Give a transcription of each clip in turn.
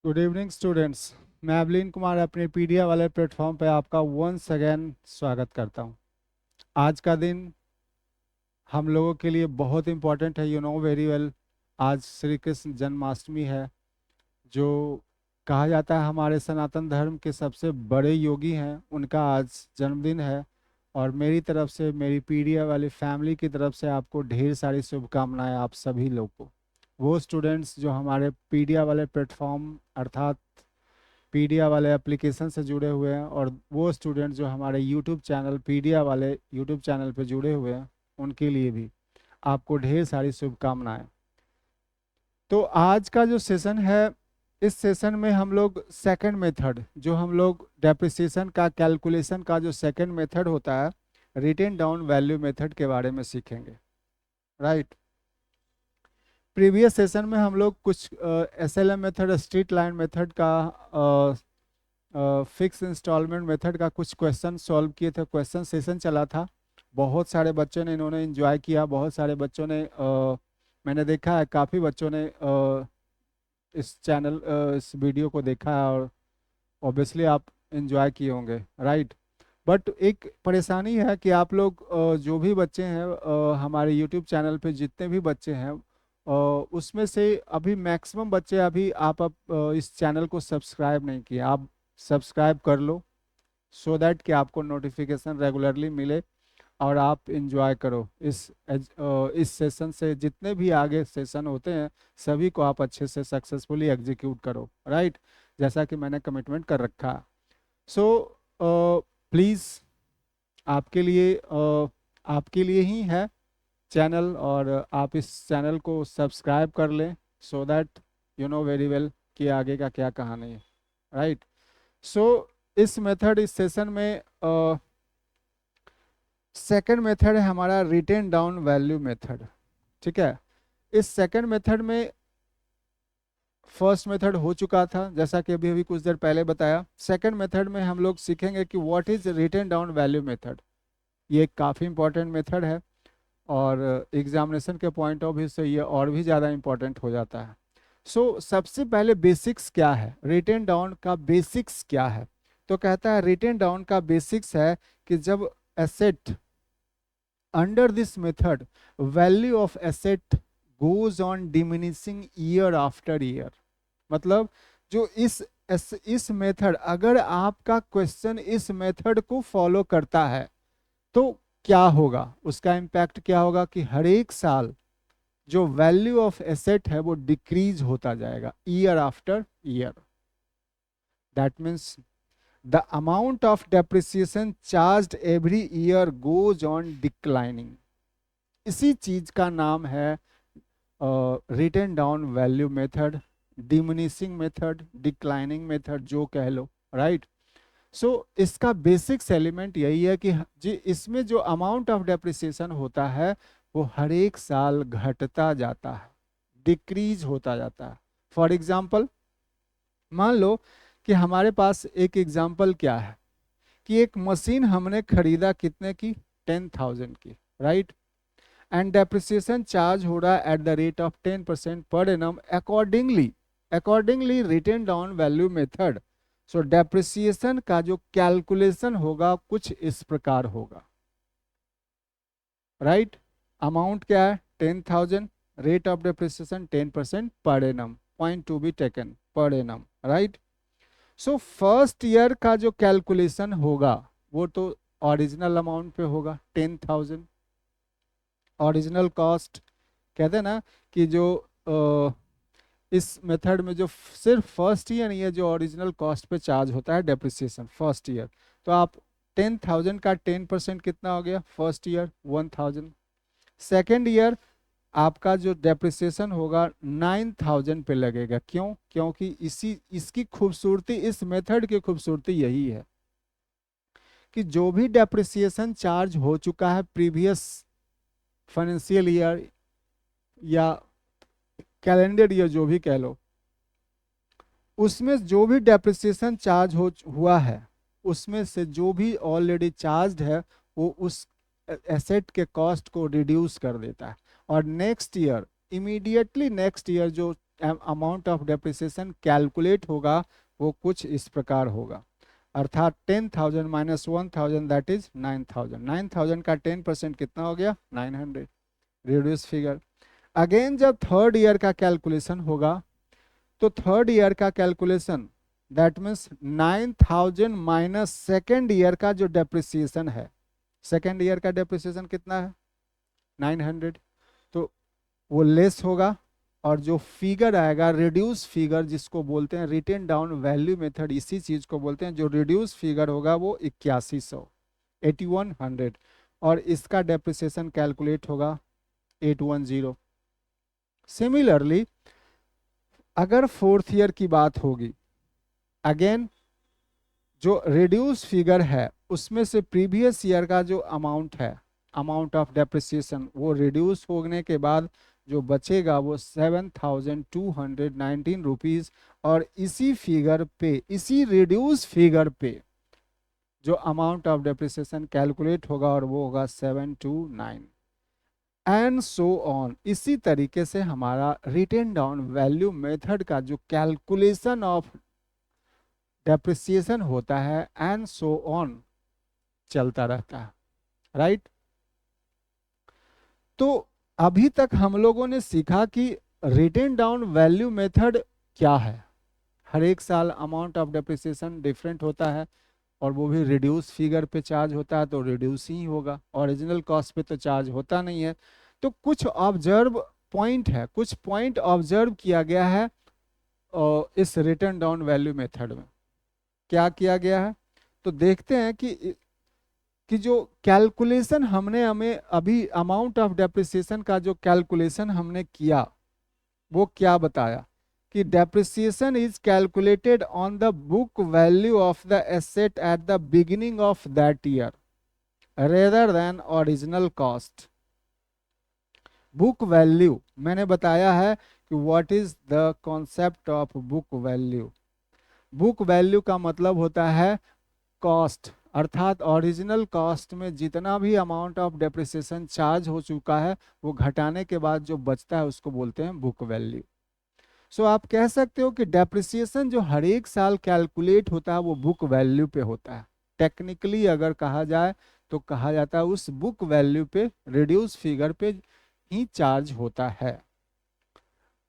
Good evening students. मैं अवलीन कुमार अपने पीडिया वाले प्लेटफॉर्म पे आपका वंस अगेन स्वागत करता हूं। आज का दिन हम लोगों के लिए बहुत इम्पोर्टेंट है, यू नो वेरी वेल। आज श्री कृष्ण जन्माष्टमी है, जो कहा जाता है हमारे सनातन धर्म के सबसे बड़े योगी हैं, उनका आज जन्मदिन है। और मेरी तरफ से, मेरी पीडिया वाली फैमिली की तरफ से आपको ढेर सारी शुभकामनाएं, आप सभी लोग को। वो स्टूडेंट्स जो हमारे पीडिया वाले प्लेटफॉर्म अर्थात पीडिया वाले एप्लीकेशन से जुड़े हुए हैं, और वो स्टूडेंट जो हमारे यूट्यूब चैनल पीडिया वाले यूट्यूब चैनल पे जुड़े हुए हैं, उनके लिए भी आपको ढेर सारी शुभकामनाएं। तो आज का जो सेशन है, इस सेशन में हम लोग सेकंड मेथड, जो हम लोग डेप्रिसिएशन का कैलकुलेशन का जो सेकंड मेथड होता है, रिटेन डाउन वैल्यू मेथड के बारे में सीखेंगे। राइट। प्रीवियस सेशन में हम लोग कुछ SLM method, street line method का, फिक्स इंस्टॉलमेंट मेथड का कुछ क्वेश्चन सॉल्व किए थे। क्वेश्चन सेशन चला था, बहुत सारे बच्चों ने इन्होंने एंजॉय किया। बहुत सारे बच्चों ने मैंने देखा है काफ़ी बच्चों ने इस चैनल इस वीडियो को देखा है, और ऑब्वियसली आप एंजॉय किए होंगे। राइट। बट एक परेशानी है कि आप लोग जो भी बच्चे हैं हमारे यूट्यूब चैनल पे जितने भी बच्चे हैं, उसमें से अभी मैक्सिमम बच्चे अभी इस चैनल को सब्सक्राइब नहीं किए। आप सब्सक्राइब कर लो, सो दैट कि आपको नोटिफिकेशन रेगुलरली मिले और आप इंजॉय करो इस सेशन से। जितने भी आगे सेशन होते हैं सभी को आप अच्छे से सक्सेसफुली एग्जीक्यूट करो। राइट। जैसा कि मैंने कमिटमेंट कर रखा है। सो प्लीज़, आपके लिए ही है चैनल, और आप इस चैनल को सब्सक्राइब कर लें, so that you know very well कि आगे का क्या कहानी है। राइट। सो इस सेशन में सेकंड मेथड है हमारा रिटेन डाउन वैल्यू मेथड। ठीक है। इस सेकंड मेथड में फर्स्ट मेथड हो चुका था, जैसा कि अभी अभी कुछ देर पहले बताया। सेकंड मेथड में हम लोग सीखेंगे कि what is written down value method. ये काफ़ी इंपॉर्टेंट मेथड है, और एग्जामिनेशन के पॉइंट ऑफ व्यू से ये और भी ज़्यादा इंपॉर्टेंट हो जाता है। सबसे पहले बेसिक्स क्या है, रिटेन डाउन का बेसिक्स क्या है? तो कहता है रिटेन डाउन का बेसिक्स है कि जब asset under this method value of asset goes on diminishing year after year. मतलब जो इस मेथड, अगर आपका क्वेश्चन इस मेथड को फॉलो करता है तो क्या होगा, उसका इम्पैक्ट क्या होगा कि हर एक साल जो वैल्यू ऑफ एसेट है वो डिक्रीज होता जाएगा year after year. That means the amount of depreciation charged every year goes on declining. इसी चीज का नाम है written down value method, diminishing method, declining method, जो कह लो। राइट। इसका बेसिक्स एलिमेंट यही है कि जी इसमें जो अमाउंट ऑफ डेप्रिसिएशन होता है वो हर एक साल घटता जाता है, डिक्रीज होता जाता है। फॉर एग्जाम्पल, मान लो कि हमारे पास एक एग्जाम्पल क्या है कि एक मशीन हमने खरीदा कितने की, 10,000 की। राइट। एंड डेप्रिसिएशन चार्ज हो रहा है एट द रेट ऑफ 10% पर एनम accordingly written down value method. Depreciation का जो कैलकुलेशन होगा कुछ इस प्रकार होगा। राइट। अमाउंट क्या है, 10,000, रेट ऑफ डेप्रिसिएशन 10% पर annum, point to be taken per annum. Right. First year का जो कैलकुलेशन होगा वो तो ओरिजिनल अमाउंट पे होगा, 10,000। ओरिजिनल कॉस्ट कहते हैं ना कि जो इस मेथड में जो सिर्फ फर्स्ट ईयर नहीं है, जो ओरिजिनल कॉस्ट पे चार्ज होता है डेप्रिसिएशन फर्स्ट ईयर। तो आप 10,000 का 10% कितना हो गया, फर्स्ट ईयर 1,000। सेकेंड ईयर आपका जो डेप्रिसिएशन होगा 9,000 पे लगेगा। क्यों? क्योंकि इसकी खूबसूरती, इस मेथड की खूबसूरती यही है कि जो भी डेप्रिसिएशन चार्ज हो चुका है प्रीवियस फाइनेंशियल ईयर या कैलेंडर ईयर, जो भी कह लो, उसमें जो भी डेप्रिसिएशन चार्ज हुआ है उसमें से जो भी ऑलरेडी चार्ज है वो उस एसेट के कॉस्ट को रिड्यूस कर देता है। और next year, immediately next year जो अमाउंट ऑफ डेप्रिसिएशन कैलकुलेट होगा वो कुछ इस प्रकार होगा, अर्थात 10,000 माइनस 1,000 दैट इज 9,000। 9,000 का 10% कितना हो गया? 900, रिड्यूस फिगर। अगेन जब थर्ड ईयर का कैलकुलेशन होगा तो थर्ड ईयर का calculation that means 9,000 minus second year का जो डेप्रिसिएशन है, सेकेंड ईयर का डेप्रिसिएशन कितना है? 900, तो वो लेस होगा और जो फिगर आएगा रिड्यूस फिगर, जिसको बोलते हैं रिटेन डाउन वैल्यू मेथड, इसी चीज को बोलते हैं, जो रिड्यूस फिगर होगा वो 8100, 8100, और इसका डेप्रिसिएशन कैलकुलेट होगा 810। सिमिलरली अगर फोर्थ ईयर की बात होगी, अगेन जो रिड्यूस फिगर है उसमें से प्रीवियस ईयर का जो अमाउंट है, अमाउंट ऑफ डेप्रिसिएशन, वो रिड्यूस होने के बाद जो बचेगा वो 7,219 रुपीज, और इसी फिगर पे, इसी रिड्यूस फिगर पे जो अमाउंट ऑफ डेप्रिसिएशन कैलकुलेट होगा और वो होगा 729 एंड सो ऑन। इसी तरीके से हमारा रिटेन डाउन वैल्यू मेथड का जो कैलकुलेशन ऑफ डेप्रिसिएशन होता है एंड सो ऑन चलता रहता है, राइट। तो अभी तक हम लोगों ने सीखा कि रिटेन डाउन वैल्यू मेथड क्या है। हर एक साल अमाउंट ऑफ डेप्रिसिएशन डिफरेंट होता है और वो भी रिड्यूस फिगर पे चार्ज होता है, तो रिड्यूस ही होगा, ओरिजिनल कॉस्ट पे तो चार्ज होता नहीं है। तो कुछ ऑब्जर्व पॉइंट है, कुछ पॉइंट ऑब्जर्व किया गया है इस रिटर्न डाउन वैल्यू मेथड में। क्या किया गया है तो देखते हैं कि जो कैलकुलेशन हमने हमें अभी अमाउंट ऑफ डेप्रिसिएशन का जो कैलकुलेशन हमने किया वो क्या बताया कि depreciation is calculated on the book value of the asset at the beginning of that year rather than original cost. Book value मैंने बताया है कि what is the concept of book value. Book value का मतलब होता है cost, अर्थात original cost में जितना भी अमाउंट ऑफ डेप्रिसिएशन चार्ज हो चुका है वो घटाने के बाद जो बचता है उसको बोलते हैं बुक वैल्यू। सो आप कह सकते हो कि डेप्रिसिएशन जो हर एक साल कैलकुलेट होता है वो बुक वैल्यू पे होता है। टेक्निकली अगर कहा जाए तो कहा जाता है उस बुक वैल्यू पे, रिड्यूस फिगर पे ही चार्ज होता है,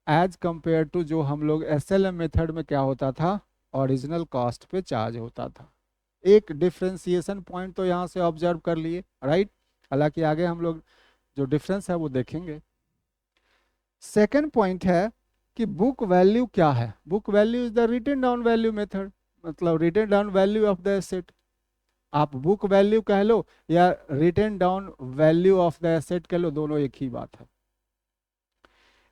एज कंपेयर टू जो हम लोग एसएलएम मेथड में क्या होता था, ओरिजिनल कॉस्ट पे चार्ज होता था। एक डिफ्रेंसिएशन पॉइंट तो यहाँ से ऑब्जर्व कर लिए, राइट। हालांकि आगे हम लोग जो डिफरेंस है वो देखेंगे। सेकंड पॉइंट है कि बुक वैल्यू क्या है। Book value is the written down value method, मतलब written down value of the asset. आप बुक वैल्यू कह लो या written down value of the asset कह लो, दोनों एक ही बात है।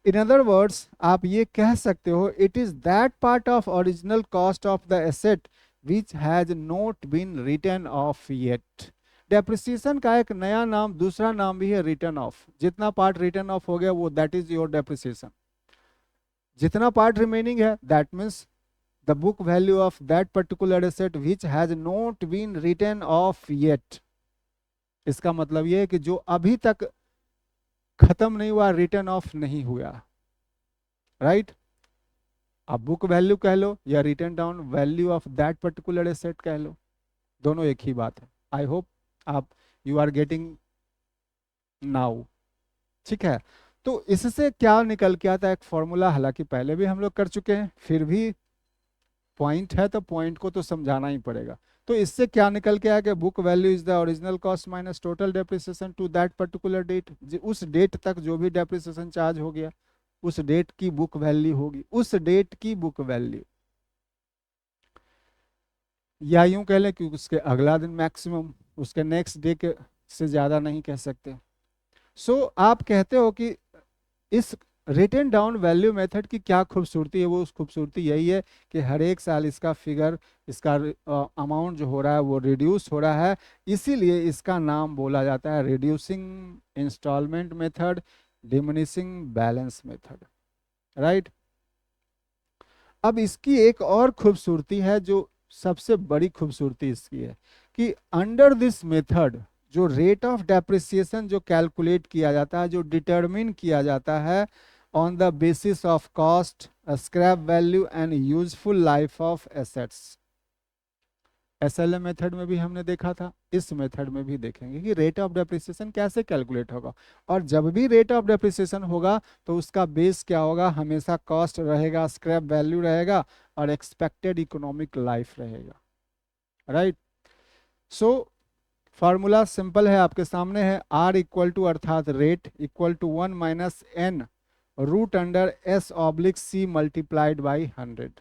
इन अदर वर्ड्स आप ये कह सकते हो it is that part of original cost of the asset which has not been written off yet. Depreciation का एक नया नाम, दूसरा नाम भी है रिटर्न ऑफ। जितना पार्ट रिटर्न ऑफ हो गया वो दैट इज योर डेप्रिसिएशन, जितना पार्ट रिमेनिंग है that means the book value of that particular asset which has not been written off yet. इसका मतलब ये है कि जो अभी तक खत्म नहीं हुआ, रिटर्न ऑफ नहीं हुआ, राइट। आप बुक वैल्यू कह लो या return down value of that particular asset कह लो, दोनों एक ही बात है। आई होप आप यू आर गेटिंग नाउ, ठीक है। तो इससे क्या निकल के आता है, एक फॉर्मूला, हालांकि पहले भी हम लोग कर चुके हैं, फिर भी पॉइंट है तो पॉइंट को तो समझाना ही पड़ेगा। तो इससे क्या निकल के आया कि book value is the original cost minus total depreciation to that particular date. उस डेट तक जो भी डेप्रिसिएशन चार्ज हो गया उस डेट की बुक वैल्यू होगी, उस डेट की बुक वैल्यू, या यूं कह लें कि उसके अगला दिन मैक्सिमम, उसके नेक्स्ट डे के से ज़्यादा नहीं कह सकते। सो आप कहते हो कि इस रिटन डाउन वैल्यू मेथड की क्या खूबसूरती है, वो उस खूबसूरती यही है कि हर एक साल इसका फिगर, इसका अमाउंट जो हो रहा है वो रिड्यूस हो रहा है, इसीलिए इसका नाम बोला जाता है reducing installment method, diminishing balance method, right. अब इसकी एक और खूबसूरती है, जो सबसे बड़ी खूबसूरती इसकी है कि अंडर दिस मेथड जो रेट ऑफ डेप्रिसिएशन जो कैलकुलेट किया जाता है, जो डिटरमिन किया जाता है, on the basis of cost, scrap value and useful life of assets. SLM method में भी हमने देखा था, इस मेथड में भी देखेंगे कि रेट ऑफ डेप्रिसिएशन कैसे कैलकुलेट होगा। और जब भी रेट ऑफ डेप्रिसिएशन होगा तो उसका बेस क्या होगा, हमेशा कॉस्ट रहेगा, स्क्रैप वैल्यू रहेगा और एक्सपेक्टेड इकोनॉमिक लाइफ रहेगा। राइट। सो फार्मूला सिंपल है, आपके सामने है। आर इक्वल टू अर्थात rate equal to 1 minus N root under S oblique C multiplied by 100।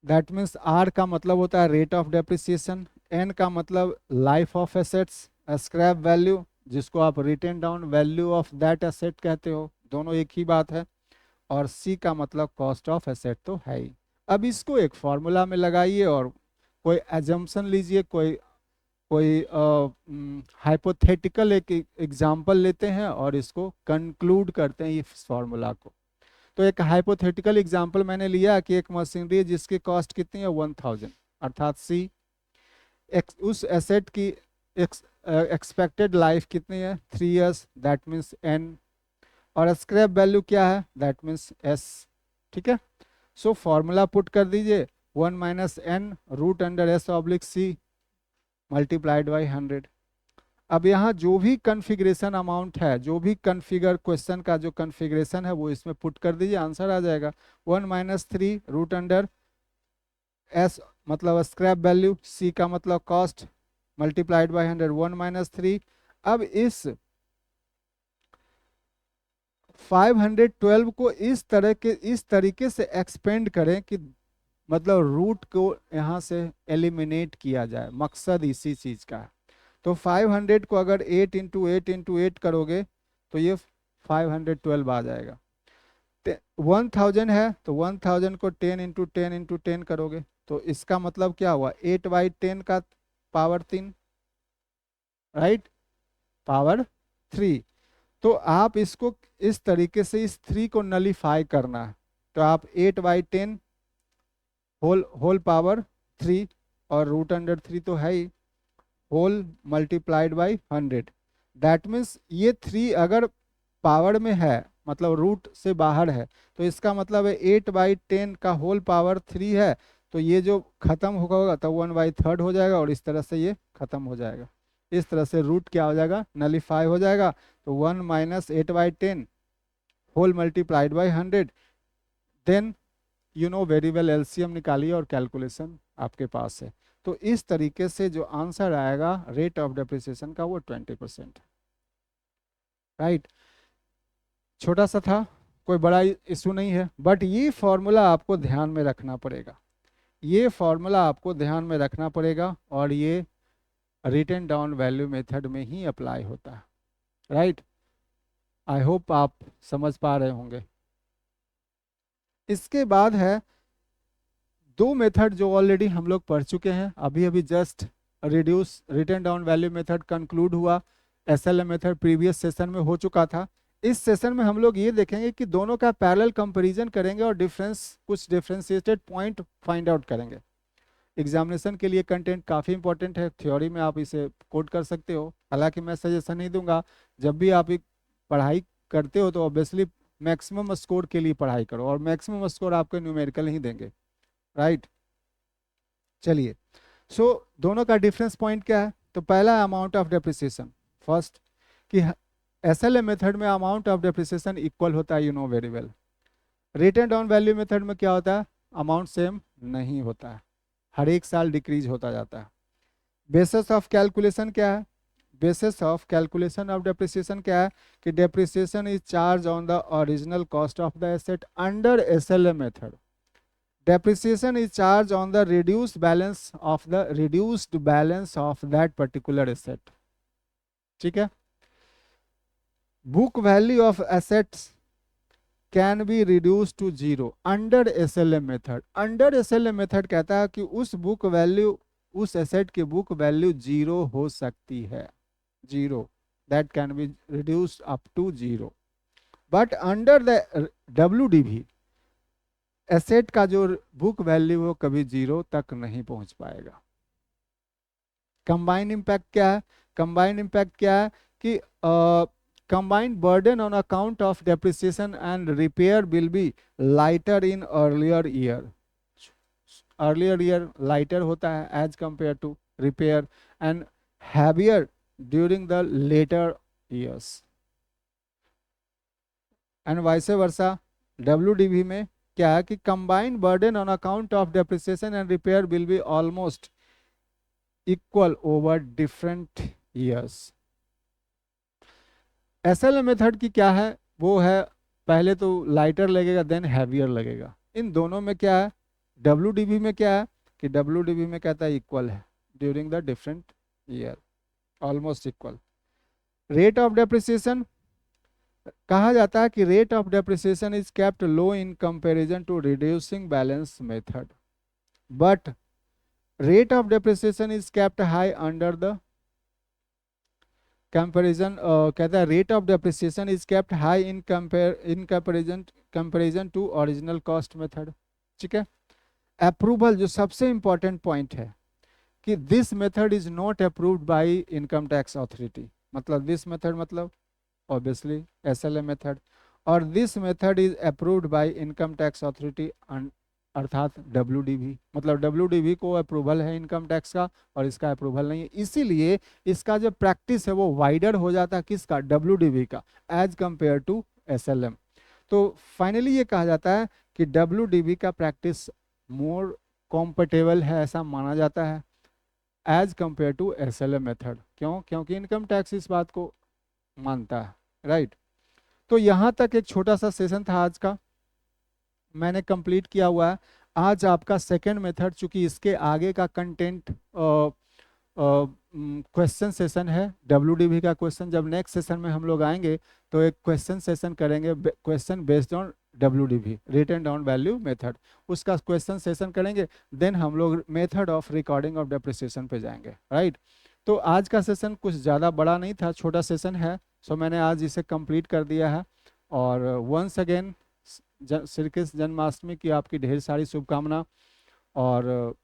That means R का मतलब होता है रेट ऑफ डेप्रिसिएशन, एन का मतलब life of assets, scrap value जिसको आप written down value of that asset कहते हो, दोनों एक ही बात है, और सी का मतलब कॉस्ट ऑफ एसेट तो है ही। अब इसको एक फॉर्मूला में लगाइए और कोई एजम्पशन लीजिए, कोई कोई हाइपोथेटिकल एक एग्जांपल लेते हैं और इसको कंक्लूड करते हैं इस फॉर्मूला को। तो एक हाइपोथेटिकल एग्जांपल मैंने लिया कि एक मशीनरी है जिसकी कॉस्ट कितनी है 1000, अर्थात सी। उस एसेट की एक्सपेक्टेड लाइफ कितनी है 3 years, दैट मीन्स एन, और स्क्रैप वैल्यू क्या है दैट मीन्स एस। ठीक है। सो फॉर्मूला पुट कर दीजिए 1 minus N root under S oblique C multiplied by 100। अब यहाँ जो भी कन्फिग्रेशन अमाउंट है, जो भी कन्फिगर क्वेश्चन का जो कन्फिग्रेशन है वो इसमें पुट कर दीजिए, आंसर आ जाएगा 1 माइनस 3 रूट अंडर एस मतलब स्क्रैप वैल्यू, सी का मतलब कॉस्ट, मल्टीप्लाइड बाई 100, 1 माइनस 3। अब इस 512 को इस तरीके से एक्सपेंड करें कि मतलब रूट को यहाँ से एलिमिनेट किया जाए, मकसद इसी चीज का है। तो 500 को अगर 8 इंटू 8 करोगे तो ये 512 आ जाएगा। 1000 है तो 1000 को 10 करोगे तो इसका मतलब क्या हुआ 8/10 का पावर 3, राइट, पावर 3। तो आप इसको इस तरीके से इस 3 को नलीफाई करना है, तो आप 8/10 होल पावर 3 और रूट अंडर 3 तो है ही, whole multiplied by 100। That means ये 3 अगर पावर में है मतलब रूट से बाहर है तो इसका मतलब है 8/10 का होल पावर 3 है, तो ये जो खत्म होगा तो 1/3 हो जाएगा और इस तरह से ये खत्म हो जाएगा। इस तरह से रूट क्या हो जाएगा नलीफाई हो जाएगा। तो 1 minus 8/10 whole multiplied by 100, then you know very well LCM निकालिए और कैलकुलेशन आपके पास है। तो इस तरीके से जो आंसर आएगा रेट ऑफ डेप्रिसिएशन का वो 20%, राइट। छोटा सा था, कोई बड़ा इशू नहीं है, बट ये फॉर्मूला आपको ध्यान में रखना पड़ेगा, ये फॉर्मूला आपको ध्यान में रखना पड़ेगा और ये रिटन डाउन वैल्यू मेथड में ही अप्लाई होता है, राइट। आई होप आप समझ पा रहे होंगे। इसके बाद है दो मेथड जो ऑलरेडी हम लोग पढ़ चुके हैं, अभी अभी just reduce written down value method conclude हुआ, एसएलएम मेथड प्रीवियस सेशन में हो चुका था। इस सेशन में हम लोग ये देखेंगे कि दोनों का पैरेलल कंपैरिजन करेंगे और कुछ डिफरेंशिएटेड पॉइंट फाइंड आउट करेंगे। एग्जामिनेशन के लिए कंटेंट काफ़ी इंपॉर्टेंट है, थ्योरी में आप इसे कोट कर सकते हो, हालांकि मैं सजेशन नहीं दूंगा, जब भी आप एक पढ़ाई करते हो तो ऑब्वियसली मैक्सिमम स्कोर के लिए पढ़ाई करो और मैक्सिमम स्कोर आपको न्यूमेरिकल ही देंगे, राइट। चलिए, सो दोनों का डिफरेंस पॉइंट क्या है, तो पहला अमाउंट ऑफ डेप्रिसिएशन। फर्स्ट कि एसएलएम मेथड में अमाउंट ऑफ डेप्रिसिएशन इक्वल होता है, you know very well. Written down value method में क्या होता है, अमाउंट सेम नहीं होता है, हर एक साल डिक्रीज होता जाता है। बेसिस ऑफ कैलकुलेशन क्या है, basis of calculation of depreciation क्या है कि depreciation is charge on the original cost of the asset under SLM method. Depreciation is charged on the reduced balance of that particular asset. ठीक है। Book value of assets can be reduced to zero under SLM method. Under SLM method कहता है कि उस asset की book value 0 हो सकती है, 0, that can be reduced up to 0. But under the WDV asset का जो बुक वैल्यू वो कभी 0 तक नहीं पहुंच पाएगा। कंबाइंड इम्पैक्ट क्या है, कंबाइंड इम्पैक्ट क्या है कि combined burden on account of depreciation and repair will be lighter in earlier year. Earlier year lighter होता है as compared to repair and heavier during the later years. And vice versa, WDV में क्या है कि combined burden on account of depreciation and repair will be almost equal over different years. SLM method की क्या है, वो है पहले तो लाइटर लगेगा देन हैवियर लगेगा. इन दोनों में क्या है, WDV में क्या है कि WDV में कहता है इक्वल है during the different year, almost equal. Rate of depreciation कहा जाता है कि rate of depreciation is kept low in comparison to reducing balance method, but rate of depreciation is kept high under the comparison. कहता है rate of depreciation is kept high in comparison to original cost method. ठीक है. Approval जो सबसे important point है कि this method is not approved by income tax authority. मतलब this method मतलब ऑब्वियसली SLM मेथड, और this method is approved by income tax authority अर्थात WDV. मतलब WDV को अप्रूवल है इनकम टैक्स का और इसका अप्रूवल नहीं है, इसीलिए इसका जो प्रैक्टिस है वो वाइडर हो जाता है किसका, WDV का एज कंपेयर टू SLM. तो फाइनली ये कहा जाता है कि WDV का प्रैक्टिस मोर कॉम्फर्टेबल है ऐसा माना जाता है as compare to SLM method. क्यों? क्योंकि इनकम टैक्स इस बात को मानता है. राइट. तो यहाँ तक एक छोटा सा सेशन था आज का, मैंने कंप्लीट किया हुआ है. आज आपका सेकंड मेथड, चूंकि इसके आगे का कंटेंट क्वेश्चन सेशन है, WDV का क्वेश्चन. जब नेक्स्ट सेशन में हम लोग आएंगे तो एक क्वेश्चन सेशन करेंगे, question based on WDV written down value method, उसका क्वेश्चन सेशन करेंगे. देन हम लोग method of recording of depreciation पे जाएंगे. राइट. तो आज का सेशन कुछ ज़्यादा बड़ा नहीं था, छोटा सेशन है, सो मैंने आज इसे कंप्लीट कर दिया है. और वंस अगेन श्री कृष्ण जन्माष्टमी की आपकी ढेर सारी शुभकामना. और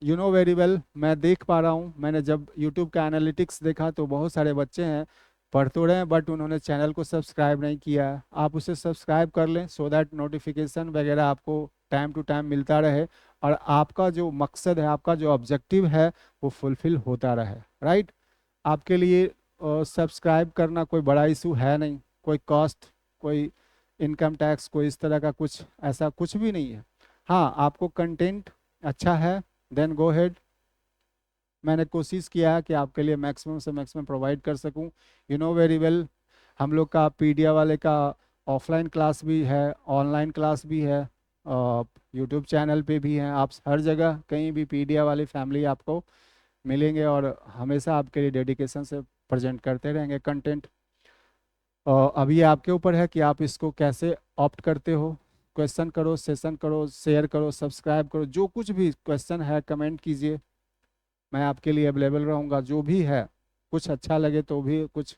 यू नो वेरी वेल, मैं देख पा रहा हूँ, मैंने जब यूट्यूब का एनालिटिक्स देखा तो बहुत सारे बच्चे हैं पढ़ तो रहे हैं बट उन्होंने चैनल को सब्सक्राइब नहीं किया है. आप उसे सब्सक्राइब कर लें सो दैट नोटिफिकेशन वगैरह आपको टाइम टू टाइम मिलता रहे और आपका जो मकसद है, आपका जो ऑब्जेक्टिव है वो फुलफिल होता रहे. राइट. आपके लिए सब्सक्राइब करना कोई बड़ा इशू है नहीं, कोई कॉस्ट, कोई इनकम टैक्स, कोई इस तरह का कुछ ऐसा कुछ भी नहीं है. हाँ, आपको कंटेंट अच्छा है देन गो हेड. मैंने कोशिश किया है कि आपके लिए मैक्सिमम से मैक्सिमम प्रोवाइड कर सकूं. यू नो वेरी वेल, हम लोग का पीडिया वाले का ऑफलाइन क्लास भी है, ऑनलाइन क्लास भी है, यूट्यूब चैनल पे भी हैं. आप हर जगह कहीं भी पीडिया वाली फैमिली आपको मिलेंगे और हमेशा आपके लिए डेडिकेशन से प्रेजेंट करते रहेंगे कंटेंट. अभी आपके ऊपर है कि आप इसको कैसे ऑप्ट करते हो. क्वेश्चन करो, सेशन करो, शेयर करो, सब्सक्राइब करो, जो कुछ भी क्वेश्चन है कमेंट कीजिए, मैं आपके लिए अवेलेबल रहूँगा. जो भी है, कुछ अच्छा लगे तो भी, कुछ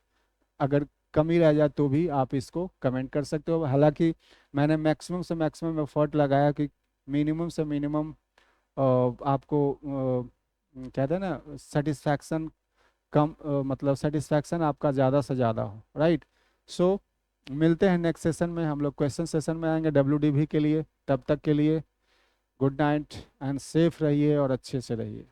अगर कमी रह जाए तो भी आप इसको कमेंट कर सकते हो. हालांकि मैंने मैक्सिमम से मैक्सिमम एफर्ट लगाया कि मिनिमम से मिनिमम आपको कहते हैं ना सेटिस्फैक्शन कम, मतलब सेटिस्फैक्शन आपका ज़्यादा से ज़्यादा हो. राइट. सो मिलते हैं नेक्स्ट सेशन में, हम लोग क्वेश्चन सेशन में आएंगे WDV के लिए. तब तक के लिए गुड नाइट एंड सेफ रहिए और अच्छे से रहिए.